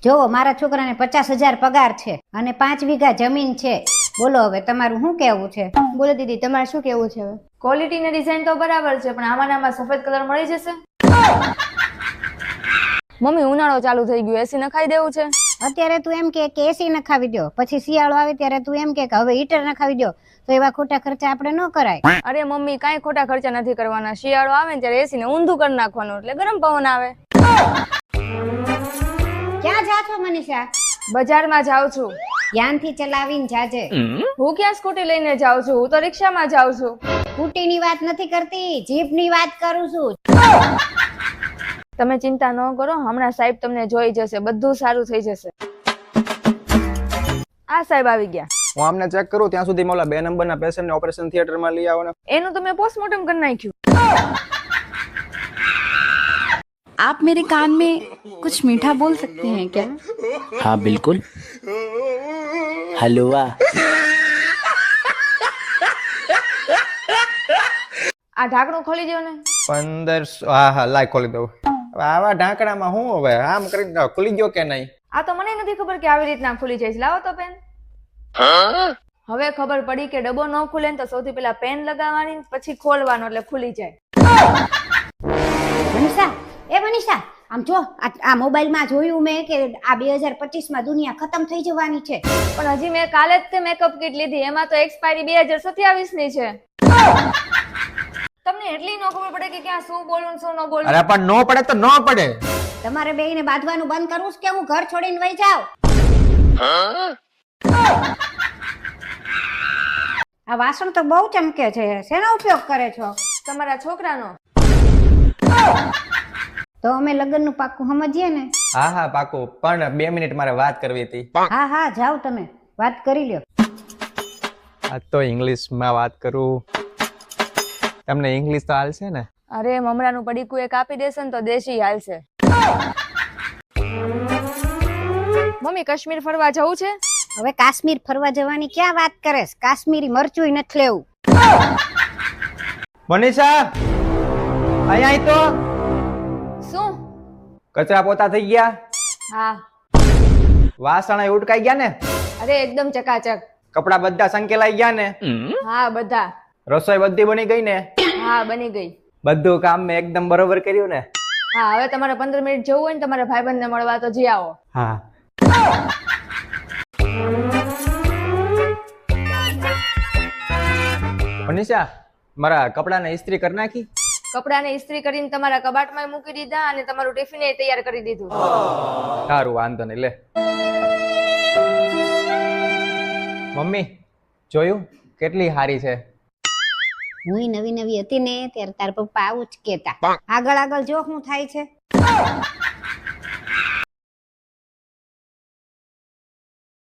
જોવો મારા છોકરાને 50,000 પગાર છે અને 5 વીઘા જમીન છે. બોલો હવે તમારું શું કેવું છે? બોલો દીદી, તમારે શું કેવું છે? હવે ક્વોલિટી ને ડિઝાઇન તો બરાબર છે, પણ આમાં સફેદ કલર મળી જશે? મમ્મી, ઉનાળો ચાલુ થઈ ગયો, એસી નખાઈ દેવું છે. અત્યારે તું એમ કે એસી નખાવી દો, પછી શિયાળો આવે ત્યારે તું એમ કે હવે હીટર નખાવી દો, તો એવા ખોટા ખર્ચા આપણે ન કરાય. અરે મમ્મી, કાંઈ ખોટા ખર્ચા નથી કરવાના. શિયાળો આવે ને ત્યારે એસી ને ઊંધું કરી નાખવાનું, એટલે ગરમ પવન આવે. ક્યાં જા છો મનીષા? બજારમાં જાઉં છું. ધ્યાનથી ચલાવીને જાજે. હું ક્યાં સ્કૂટી લઈને જાઉં છું? હું તો રિક્ષામાં જાઉં છું. સ્કૂટીની વાત નથી કરતી, જીપની વાત કરું છું. તમે ચિંતા ન કરો, હમણાં સાહેબ તમને જોઈ જશે, બધું સારું થઈ જશે. આ સાહેબ આવી ગયા. હું આમને ચેક કરું ત્યાં સુધી મોલા 2 નંબરના પેશન્ટને ઓપરેશન થિયેટરમાં લઈ આવો ને. એનું તો મેં પોસ્ટમોર્ટમ કરી નાખ્યું. आप मेरे कान में कुछ मीठा बोल सकते हैं क्या? हाँ बिल्कुल. हलवा. આ ઢાંકણું ખોલી દો ને. 1500. હા હા, લાય ખોલી દઉં. હવે આવા ઢાંકણામાં હું હવે આમ કરીને ખુલી ગયો કે નહીં? આ તો મને નથી ખબર કે આવી રીતના ખુલી જાય છે. લાવો તો પેન. હવે ખબર પડી કે ડબ્બો ન ખુલે ને તો સૌથી પહેલા પેન લગાવવાની, પછી ખોલવાનો, એટલે ખુલી જાય. મનીષા, એ મનીષા, આમ જો આ મોબાઈલમાં જોયું મેં કે આ 2025માં દુનિયા ખતમ થઈ જવાની છે. પણ હજી મેં કાલે જ તે મેકઅપ કિટ લીધી, એમાં તો એક્સપાયરી 2027 ની છે. તમને એટલી ન ખબર પડે કે ક્યાં શું બોલવું શું ન બોલવું? અરે પણ નો પડે તો નો પડે. તમારે બેયને બાંધવાનું બંધ કરવું છે કે હું ઘર છોડીને વહી જાઉં? આ વાસણ તો બહુ ચમકે છે, શેનો ઉપયોગ કરે છો? તમારા છોકરાનો. તો અમે લગ્નનું પાક્કું સમજીએ ને? હા હા પાકું, પણ 2 મિનિટ મારે વાત કરવી હતી. હા હા, જાઓ તમે વાત કરી લ્યો. આ તો ઇંગ્લિશમાં વાત કરું. તમને ઇંગ્લિશ તો હાલશે ને? અરે મમરાનું પડીકું એક આપી દેશે ને તો દેશી હાલશે. મમ્મી, કાશ્મીર ફરવા જવું છે? હવે કાશ્મીર ફરવા જવાની ક્યાં વાત કરે છે? કાશ્મીરી મરચું નથી લેવું. મનીષા, અહીંયા તો શું? કચરા પોતા થઈ ગયા? હા. વાસણ ઉટકાઈ ગયા ને? અરે એકદમ ચકાચક. કપડા બધા સંકેલાઈ ગયા ને? હા, બધા. રસોઈ બધી બની ગઈ ને? હા, બની ગઈ. બધું કામ મેં એકદમ બરોબર કર્યું ને? હા, હવે તમારે 15 મિનિટ જવું હોય ને તમારા ભાઈબંધને મળવા તો જઈ આવો. હા. મનીષા, મારા કપડાને ઇસ્ત્રી કરી નાખી? કપડાને ઇસ્ત્રી કરીને તમારા કબાટમાં મૂકી દીધા અને તમારું ટિફિન તૈયાર કરી દીધું. સારું, વાંધો નહીં, લે. મમ્મી, જોયું કેટલી હારી છે? હું નવી નવી હતી ને ત્યારે તાર પપ્પા આવું જ કેતા. આગળ આગળ જો શું થાય છે.